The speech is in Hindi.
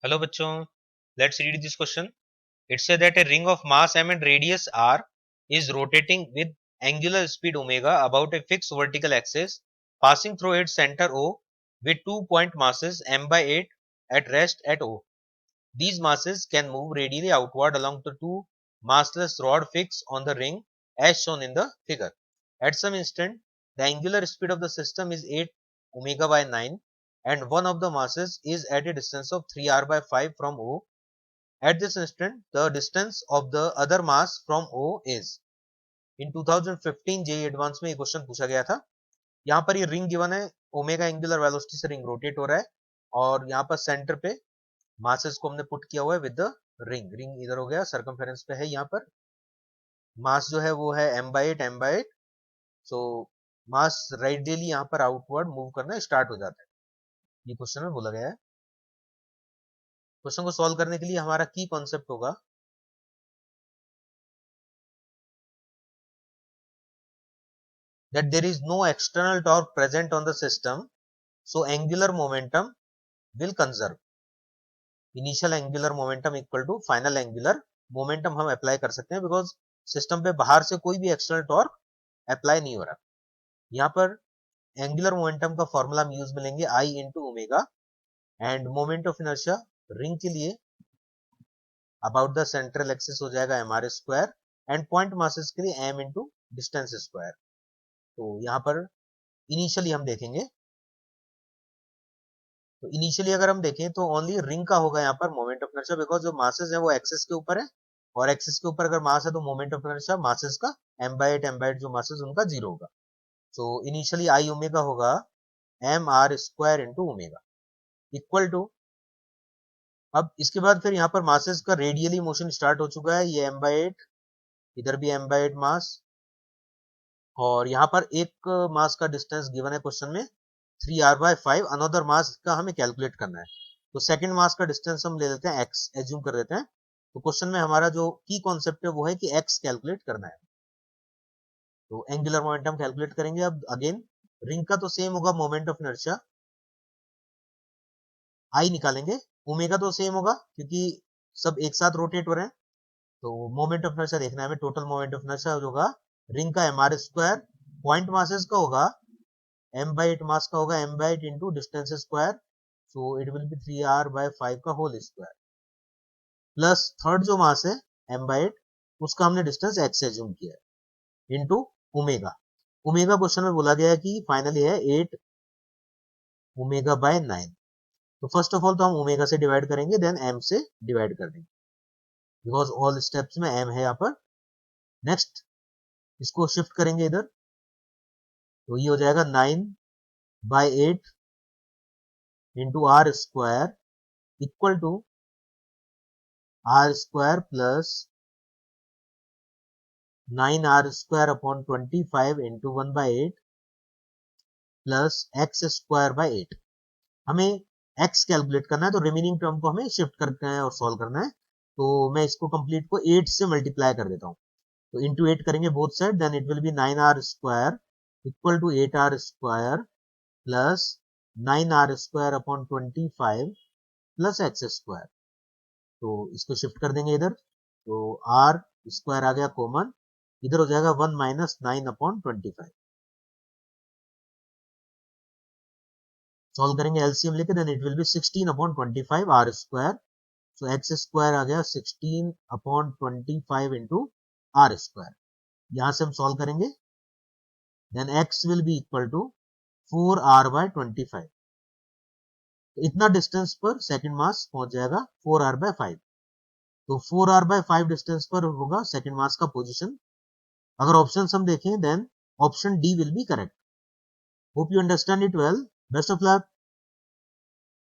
Hello bachchon, let's read this question. It says that a ring of mass m and radius r is rotating with angular speed omega about a fixed vertical axis, passing through its center O with 2 point masses m by 8 at rest at O. These masses can move radially outward along the two massless rod fixed on the ring as shown in the figure. At some instant, the angular speed of the system is 8 omega by 9 and one of the masses is at a distance of 3r by 5 from O. At this instant, the distance of the other mass from O is. In 2015 JEE advance में ये क्वेश्चन पूछा गया था. यहाँ पर ये रिंग गिवन है, ओमेगा एंगुलर वेलोसिटी से रिंग रोटेट हो रहा है और यहाँ पर सेंटर पे मासेस को हमने पुट किया हुआ है विद द रिंग इधर हो गया, सर्कमफेरेंस पे है, यहाँ पर मास जो है वो है m/8 सो मास रेडियली यहाँ पर आउटवर्ड मूव करना स्टार्ट हो जाता है. ये क्वेश्चन में बोला गया है. क्वेश्चन को सॉल्व करने के लिए हमारा की कॉन्सेप्ट होगा that there is no external torque present on the system, so angular momentum will conserve. Initial angular momentum equal to final angular momentum हम अप्लाई कर सकते हैं बिकॉज सिस्टम पे बाहर से कोई भी एक्सटर्नल टॉर्क अप्लाई नहीं हो रहा. यहाँ पर एंगुलर मोमेंटम का फॉर्मूला हम यूज मिलेंगे I into omega end moment of inertia ring के लिए अबाउट द सेंट्रल एक्सिस हो जाएगा mr square and point masses के लिए m इंटू डिस्टेंस स्क्वायर. तो यहाँ पर इनिशियली हम देखेंगे, तो इनिशियली अगर हम देखें तो ओनली रिंग का होगा यहाँ पर मोमेंट ऑफ इनर्शिया बिकॉज जो मासेस है वो एक्सिस के ऊपर है और एक्सिस के ऊपर अगर मास है तो मोमेंट ऑफ इनर्शिया मासेस का m/8 जो मासेस उनका 0 होगा. सो इनिशियली I ओमेगा होगा mr square into omega equal to, अब इसके बाद फिर यहाँ पर मासेस का रेडियली मोशन स्टार्ट हो चुका है, ये m/8 इधर भी m/8 मास और यहाँ पर एक मास का डिस्टेंस गिवन है क्वेश्चन में 3r by 5 अनदर मास का हमें कैलकुलेट करना है. तो सेकंड मास का डिस्टेंस हम ले लेते हैं x, एज्यूम कर देते हैं. तो क्वेश्चन में हमारा जो की कॉन्सेप्ट है वो है कि x कैलकुलेट करना है. तो एंगुलर मोमेंटम कैलकुलेट करेंगे. अब अगेन रिंग का तो सेम होगा मोमेंट ऑफ इनर्शिया, I निकालेंगे, ओमेगा तो सेम होगा क्योंकि सब एक साथ रोटेट हो रहे हैं. तो मोमेंट ऑफ इनर्शिया देखना है हमें, टोटल मोमेंट ऑफ इनर्शिया होगा रिंग का mr स्क्वायर, पॉइंट मासेस का होगा m/8 मास का होगा m/8 into distance square, so it will B 3r by 5 का होल स्क्वायर प्लस थर्ड जो मास है m/8 उसका हमने डिस्टेंस x एज्यूम किया है इंटू ओमेगा. ओमेगा क्वेश्चन में बोला गया है कि फाइनली है 8 ओमेगा बाय 9. तो फर्स्ट ऑफ ऑल तो हम ओमेगा से डिवाइड करेंगे देन m से डिवाइड कर देंगे बिकॉज ऑल स्टेप्स में m है यहाँ पर. नेक्स्ट इसको शिफ्ट करेंगे इधर, तो ये हो जाएगा 9/8 into r square equal to r square plus 9r square upon 25 into 1/8 plus x square by 8. हमें x कैलकुलेट करना है तो रिमेनिंग टर्म को हमें शिफ्ट करना है और सॉल्व करना है. तो मैं इसको कंप्लीट को 8 से मल्टीप्लाई कर देता हूँ. तो इंटू 8 करेंगे both side, then it will be 9r square equal to 8r square plus 9r square upon 25 plus x square. तो इसको शिफ्ट कर देंगे इधर, तो r स्क्वायर आ गया कॉमन, इधर हो जाएगा 1 माइनस 9 अपॉन 25. सॉल्व करेंगे एलसीएम लेके, then it will be 16 upon 25 r square. So x square आ गया 16 अपॉन 25 इंटू आर स्क्वायर. यहां से हम सॉल्व करेंगे, then x will be equal to 4r by 25. तो इतना डिस्टेंस पर सेकंड मास पहुंच जाएगा 4r बाय 5. तो 4r बाय 5 डिस्टेंस पर होगा सेकंड मास का पोजीशन. अगर ऑप्शन हम देखें then option D will be correct. Hope you understand it well. Best of luck.